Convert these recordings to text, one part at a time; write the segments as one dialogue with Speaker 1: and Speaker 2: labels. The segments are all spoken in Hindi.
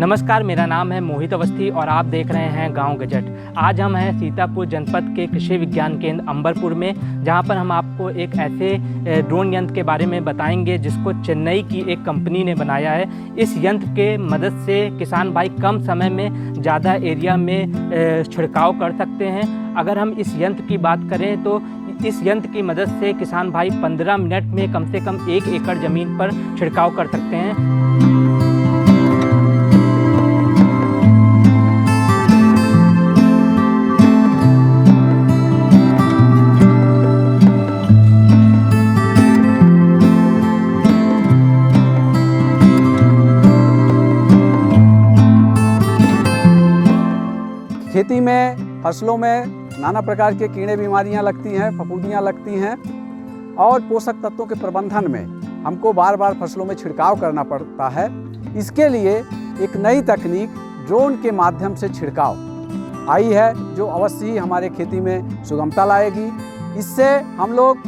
Speaker 1: नमस्कार, मेरा नाम है मोहित अवस्थी और आप देख रहे हैं गांव गजट। आज हम हैं सीतापुर जनपद के कृषि विज्ञान केंद्र अंबरपुर में, जहां पर हम आपको एक ऐसे ड्रोन यंत्र के बारे में बताएंगे जिसको चेन्नई की एक कंपनी ने बनाया है। इस यंत्र के मदद से किसान भाई कम समय में ज़्यादा एरिया में छिड़काव कर सकते हैं। अगर हम इस यंत्र की बात करें तो इस यंत्र की मदद से किसान भाई 15 मिनट में कम से कम 1 एकड़ ज़मीन पर छिड़काव कर सकते हैं।
Speaker 2: खेती में फसलों में नाना प्रकार के कीड़े बीमारियां लगती हैं, फफूंदियां लगती हैं और पोषक तत्वों के प्रबंधन में हमको बार बार फसलों में छिड़काव करना पड़ता है। इसके लिए एक नई तकनीक ड्रोन के माध्यम से छिड़काव आई है, जो अवश्य ही हमारे खेती में सुगमता लाएगी। इससे हम लोग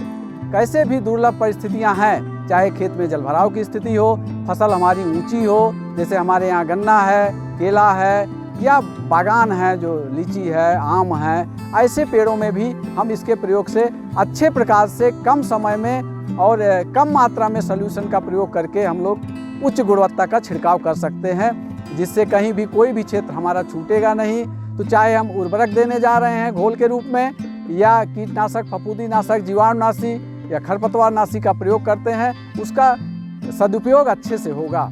Speaker 2: कैसे भी दुर्लभ परिस्थितियां हैं, चाहे खेत में जलभराव की स्थिति हो, फसल हमारी ऊंची हो, जैसे हमारे यहाँ गन्ना है, केला है या बागान है जो लीची है, आम है, ऐसे पेड़ों में भी हम इसके प्रयोग से अच्छे प्रकार से कम समय में और कम मात्रा में सॉल्यूशन का प्रयोग करके हम लोग उच्च गुणवत्ता का छिड़काव कर सकते हैं, जिससे कहीं भी कोई भी क्षेत्र हमारा छूटेगा नहीं। तो चाहे हम उर्वरक देने जा रहे हैं घोल के रूप में, या कीटनाशक, फफूंदीनाशक, जीवाणुनाशी या खरपतवारनाशी का प्रयोग करते हैं, उसका सदुपयोग अच्छे से होगा।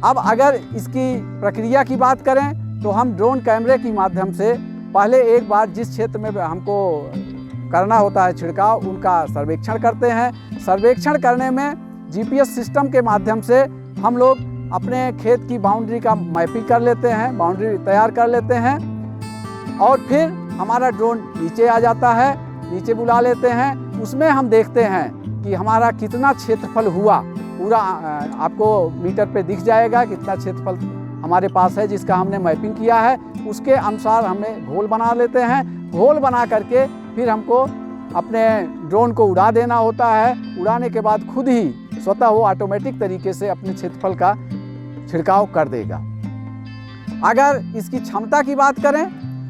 Speaker 2: अब अगर इसकी प्रक्रिया की बात करें तो हम ड्रोन कैमरे के माध्यम से पहले एक बार जिस क्षेत्र में हमको करना होता है छिड़काव, उनका सर्वेक्षण करते हैं। सर्वेक्षण करने में जीपीएस सिस्टम के माध्यम से हम लोग अपने खेत की बाउंड्री का मैपिंग कर लेते हैं, बाउंड्री तैयार कर लेते हैं और फिर हमारा ड्रोन नीचे आ जाता है, नीचे बुला लेते हैं। उसमें हम देखते हैं कि हमारा कितना क्षेत्रफल हुआ, पूरा आपको मीटर पे दिख जाएगा कितना क्षेत्रफल हमारे पास है जिसका हमने मैपिंग किया है। उसके अनुसार हमें घोल बना लेते हैं। घोल बना करके फिर हमको अपने ड्रोन को उड़ा देना होता है। उड़ाने के बाद खुद ही स्वतः वो ऑटोमेटिक तरीके से अपने क्षेत्रफल का छिड़काव कर देगा। अगर इसकी क्षमता की बात करें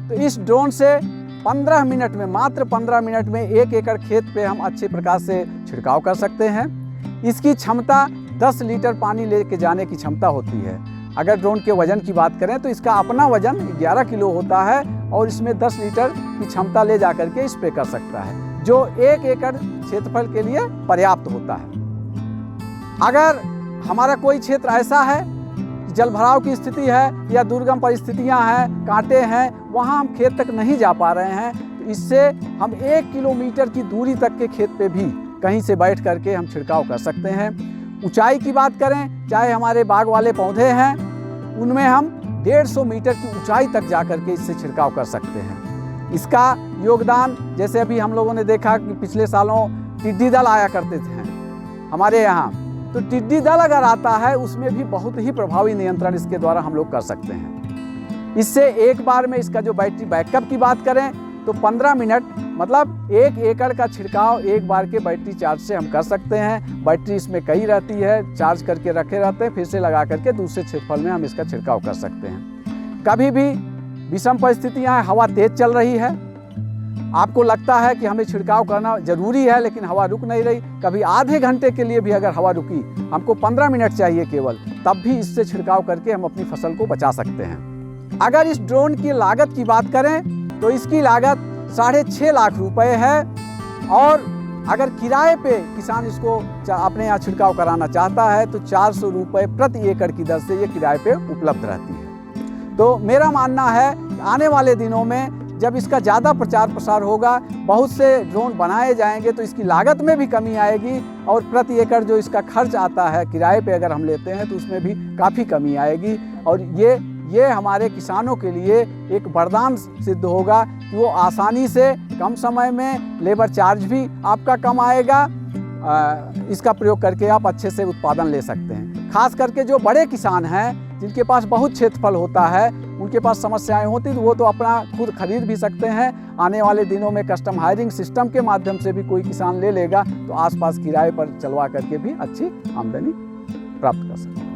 Speaker 2: तो इस ड्रोन से 15 मिनट में, मात्र 15 मिनट में 1 एकड़ खेत पे हम अच्छे प्रकार से छिड़काव कर सकते हैं। इसकी क्षमता 10 लीटर पानी लेके जाने की क्षमता होती है। अगर ड्रोन के वजन की बात करें तो इसका अपना वजन 11 किलो होता है और इसमें 10 लीटर की क्षमता ले जा करके स्प्रे कर सकता है, जो 1 एकड़ क्षेत्रफल के लिए पर्याप्त होता है। अगर हमारा कोई क्षेत्र ऐसा है कि जलभराव की स्थिति है या दुर्गम परिस्थितियां हैं, कांटे हैं, वहां हम खेत तक नहीं जा पा रहे हैं, तो इससे हम 1 किलोमीटर की दूरी तक के खेत पे भी कहीं से बैठ करके हम छिड़काव कर सकते हैं। ऊंचाई की बात करें, चाहे हमारे बाग वाले पौधे हैं, उनमें हम 150 मीटर की ऊंचाई तक जा करके इससे छिड़काव कर सकते हैं। इसका योगदान, जैसे अभी हम लोगों ने देखा कि पिछले सालों टिड्डी दल आया करते थे हमारे यहाँ, तो टिड्डी दल अगर आता है उसमें भी बहुत ही प्रभावी नियंत्रण इसके द्वारा हम लोग कर सकते हैं। इससे एक बार में इसका जो बैटरी बैकअप की बात करें तो 15 मिनट, मतलब 1 एकड़ का छिड़काव एक बार के बैटरी चार्ज से हम कर सकते हैं। बैटरी इसमें कई रहती है, चार्ज करके रखे रहते हैं, फिर से लगा करके दूसरे क्षेत्रफल में हम इसका छिड़काव कर सकते हैं। कभी भी विषम परिस्थितियाँ, हवा तेज चल रही है, आपको लगता है कि हमें छिड़काव करना जरूरी है लेकिन हवा रुक नहीं रही, कभी आधे घंटे के लिए भी अगर हवा रुकी, हमको 15 मिनट चाहिए केवल, तब भी इससे छिड़काव करके हम अपनी फसल को बचा सकते हैं। अगर इस ड्रोन की लागत की बात करें तो इसकी लागत 6.5 लाख रुपए है और अगर किराए पे किसान इसको अपने यहाँ छिड़काव कराना चाहता है तो 400 रुपये प्रति एकड़ की दर से ये किराए पे उपलब्ध रहती है। तो मेरा मानना है कि आने वाले दिनों में जब इसका ज़्यादा प्रचार प्रसार होगा, बहुत से ड्रोन बनाए जाएंगे, तो इसकी लागत में भी कमी आएगी और प्रति एकड़ जो इसका खर्च आता है किराए पे अगर हम लेते हैं तो उसमें भी काफ़ी कमी आएगी और ये हमारे किसानों के लिए एक वरदान सिद्ध होगा कि वो आसानी से कम समय में, लेबर चार्ज भी आपका कम आएगा, इसका प्रयोग करके आप अच्छे से उत्पादन ले सकते हैं। खास करके जो बड़े किसान हैं जिनके पास बहुत क्षेत्रफल होता है, उनके पास समस्याएं होती, तो वो तो अपना खुद खरीद भी सकते हैं। आने वाले दिनों में कस्टम हायरिंग सिस्टम के माध्यम से भी कोई किसान ले लेगा तो आसपास किराए पर चलवा करके भी अच्छी आमदनी प्राप्त कर सकते हैं।